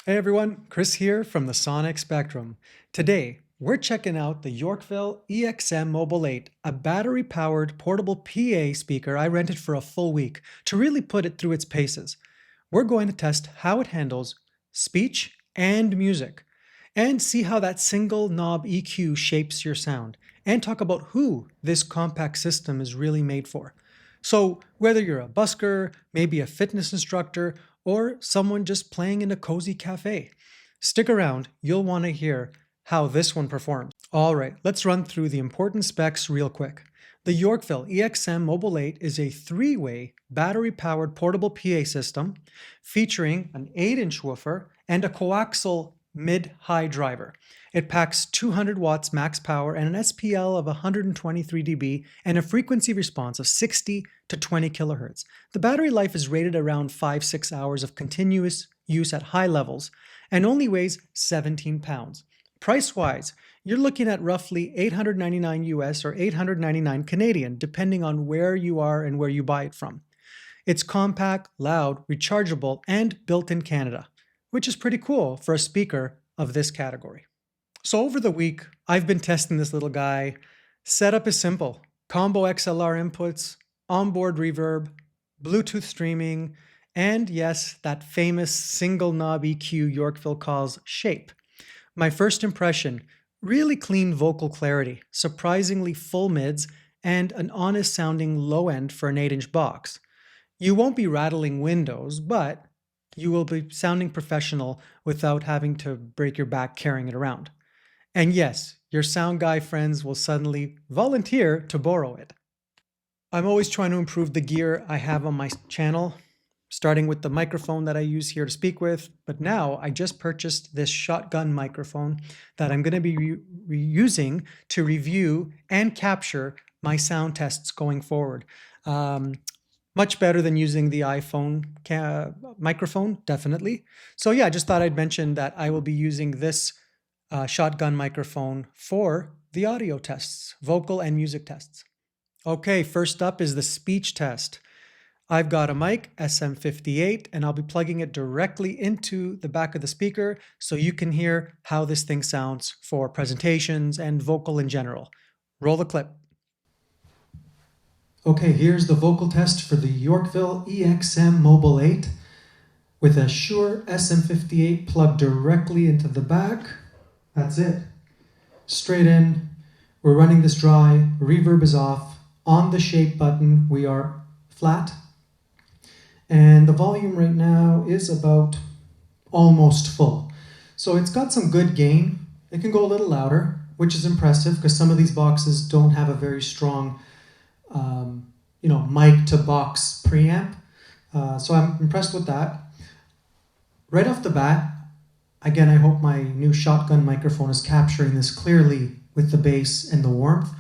Hey everyone, Chris here from the Sonic Spectrum. Today, we're checking out the Yorkville EXM Mobile 8, a battery-powered portable PA speaker I rented for a full week to really put it through its paces. We're going to test how it handles speech and music, and see how that single knob EQ shapes your sound, and talk about who this compact system is really made for. So, whether you're a busker, maybe a fitness instructor, or someone just playing in a cozy cafe, stick around, you'll want to hear how this one performs. All right, let's run through the important specs real quick. The Yorkville EXM Mobile 8 is a three-way battery-powered portable PA system featuring an 8-inch woofer and a coaxial mid-high driver. It packs 200 watts max power and an SPL of 123 dB and a frequency response of 60 to 20 kilohertz. The battery life is rated around 5-6 hours of continuous use at high levels and only weighs 17 pounds. Price-wise, you're looking at roughly $899 US or $899 Canadian, depending on where you are and where you buy it from. It's compact, loud, rechargeable, and built in Canada, which is pretty cool for a speaker of this category. So over the week, I've been testing this little guy. Setup is simple: combo XLR inputs, onboard reverb, Bluetooth streaming, and yes, that famous single knob EQ Yorkville calls shape. My first impression: really clean vocal clarity, surprisingly full mids, and an honest sounding low end for an 8-inch box. You won't be rattling windows, but you will be sounding professional without having to break your back carrying it around. And yes, your sound guy friends will suddenly volunteer to borrow it. I'm always trying to improve the gear I have on my channel, starting with the microphone that I use here to speak with, but now I just purchased this shotgun microphone that I'm going to be using to review and capture my sound tests going forward. Much better than using the iPhone microphone, definitely. So yeah, I just thought I'd mention that I will be using this shotgun microphone for the audio tests, vocal and music tests. Okay, first up is the speech test. I've got a mic, SM58, and I'll be plugging it directly into the back of the speaker so you can hear how this thing sounds for presentations and vocal in general. Roll the clip. Okay, here's the vocal test for the Yorkville EXM Mobile 8 with a Shure SM58 plugged directly into the back. That's it. Straight in. We're running this dry. Reverb is off. On the shape button, we are flat. And the volume right now is about almost full. So it's got some good gain. It can go a little louder, which is impressive because some of these boxes don't have a very strong mic to box preamp. So I'm impressed with that. Right off the bat, again, I hope my new shotgun microphone is capturing this clearly with the bass and the warmth.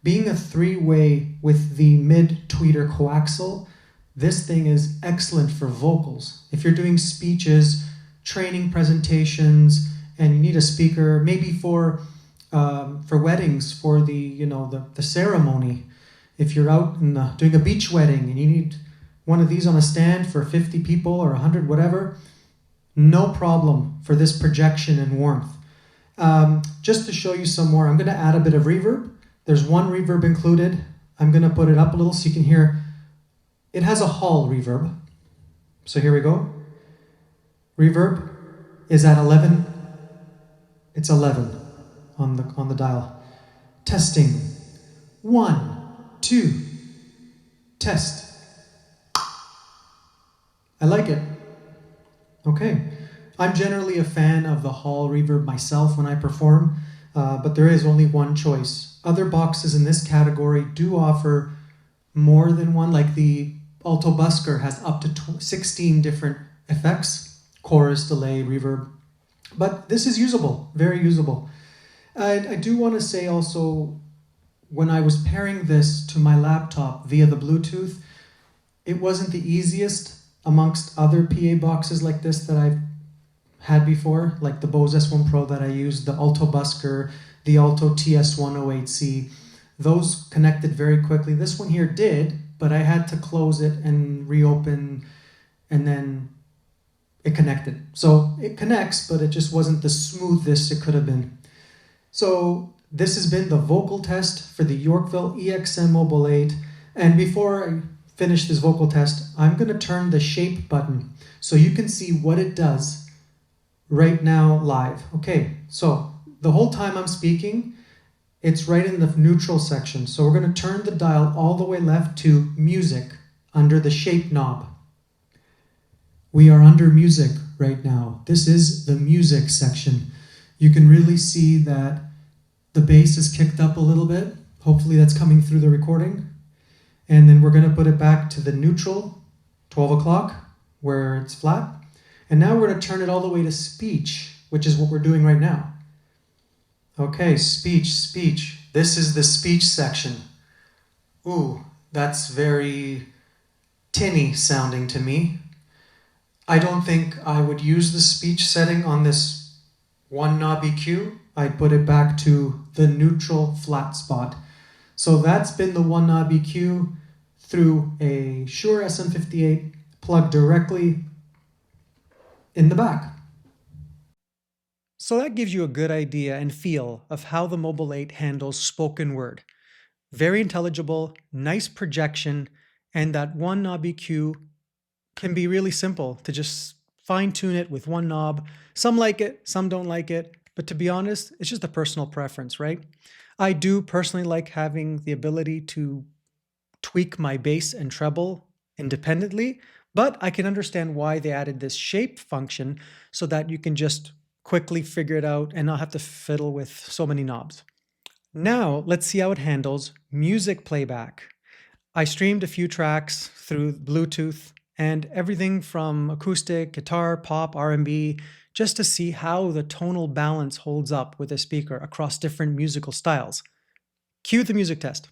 Being a three-way with the mid-tweeter coaxial, this thing is excellent for vocals. If you're doing speeches, training presentations, and you need a speaker, maybe for weddings, for the ceremony. If you're out and doing a beach wedding and you need one of these on a stand for 50 people or 100, whatever, no problem for this projection and warmth. Just to show you some more, I'm going to add a bit of reverb. There's one reverb included. I'm going to put it up a little so you can hear. It has a hall reverb. So here we go. Reverb is at 11. It's 11 on the dial. Testing. 1, 2. Test. I like it. Okay. I'm generally a fan of the hall reverb myself when I perform, but there is only one choice. Other boxes in this category do offer more than one, like the Alto Busker has up to 16 different effects: chorus, delay, reverb. But this is usable, very usable. I do want to say also, when I was pairing this to my laptop via the Bluetooth, it wasn't the easiest amongst other PA boxes like this that I've had before, like the Bose S1 Pro that I used, the Alto Busker, the Alto TS108C. Those connected very quickly. This one here did, but I had to close it and reopen, and then it connected. So it connects, but it just wasn't the smoothest it could have been. So this has been the vocal test for the Yorkville EXM Mobile 8. And before I finish this vocal test, I'm going to turn the shape button so you can see what it does right now live. Okay, so the whole time I'm speaking, it's right in the neutral section. So we're going to turn the dial all the way left to music under the shape knob. We are under music right now. This is the music section. You can really see that the bass is kicked up a little bit. Hopefully that's coming through the recording. And then we're going to put it back to the neutral, 12 o'clock, where it's flat. And now we're going to turn it all the way to speech, which is what we're doing right now. Okay, speech. This is the speech section. Ooh, that's very tinny sounding to me. I don't think I would use the speech setting on this one knob EQ. I'd put it back to the neutral flat spot. So that's been the one knob EQ through a Shure SM58 plugged directly in the back. So that gives you a good idea and feel of how the Mobile 8 handles spoken word. Very intelligible, nice projection, and that one knob EQ can be really simple to just fine tune it with one knob. Some like it, some don't like it, but to be honest, it's just a personal preference, right? I do personally like having the ability to tweak my bass and treble independently, but I can understand why they added this shape function so that you can just quickly figure it out and not have to fiddle with so many knobs. Now, let's see how it handles music playback. I streamed a few tracks through Bluetooth and everything from acoustic, guitar, pop, R&B, just to see how the tonal balance holds up with a speaker across different musical styles. Cue the music test.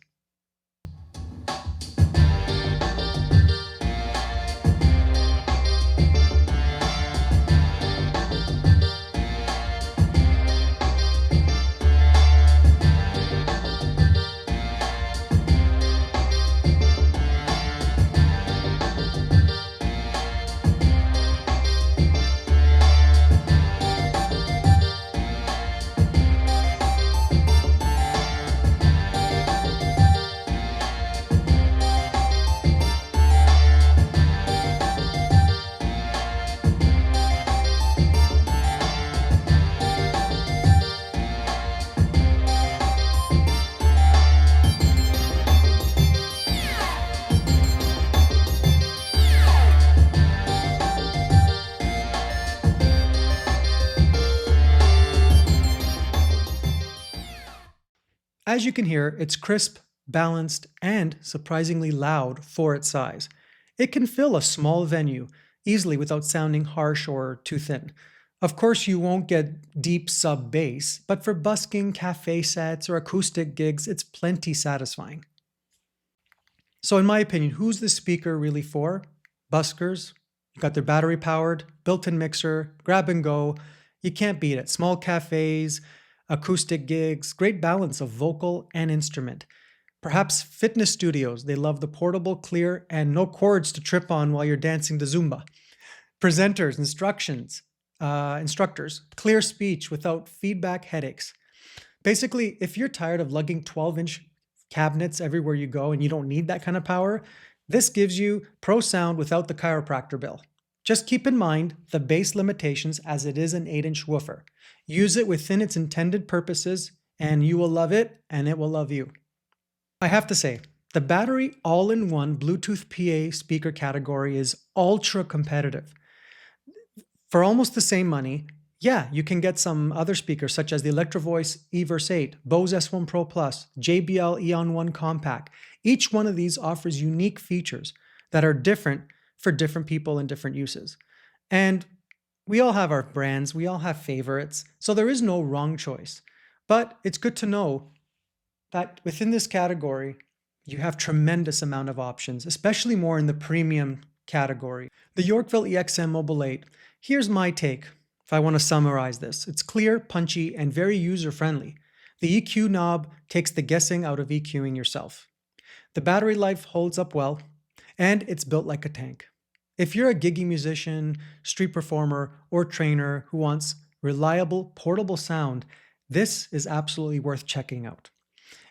As you can hear, it's crisp, balanced, and surprisingly loud for its size. It can fill a small venue easily without sounding harsh or too thin. Of course, you won't get deep sub bass, but for busking, cafe sets, or acoustic gigs, it's plenty satisfying. So in my opinion, who's the speaker really for? Buskers. You got their battery powered, built-in mixer, grab and go. You can't beat it. Small cafes, acoustic gigs, great balance of vocal and instrument. Perhaps fitness studios, they love the portable, clear, and no cords to trip on while you're dancing to Zumba. Presenters, instructors, clear speech without feedback headaches. Basically, if you're tired of lugging 12-inch cabinets everywhere you go and you don't need that kind of power, this gives you pro sound without the chiropractor bill. Just keep in mind the bass limitations as it is an 8-inch woofer. Use it within its intended purposes and you will love it and it will love you. I have to say, the battery all-in-one Bluetooth PA speaker category is ultra competitive. For almost the same money, yeah, you can get some other speakers such as the Electro-Voice eVerse 8, Bose S1 Pro Plus, JBL Eon 1 Compact. Each one of these offers unique features that are different for different people and different uses. And we all have our brands, we all have favorites, so there is no wrong choice. But it's good to know that within this category, you have tremendous amount of options, especially more in the premium category. The Yorkville EXM Mobile 8, here's my take if I want to summarize this. It's clear, punchy, and very user-friendly. The EQ knob takes the guessing out of EQing yourself. The battery life holds up well, and it's built like a tank. If you're a giggy musician, street performer, or trainer who wants reliable, portable sound, this is absolutely worth checking out.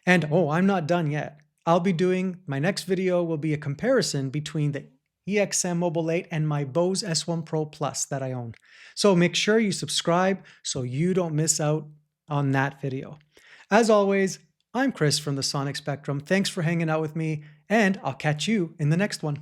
And oh, I'm not done yet. My next video will be a comparison between the EXM Mobile 8 and my Bose S1 Pro Plus that I own. So make sure you subscribe so you don't miss out on that video. As always, I'm Chris from the Sonic Spectrum. Thanks for hanging out with me, and I'll catch you in the next one.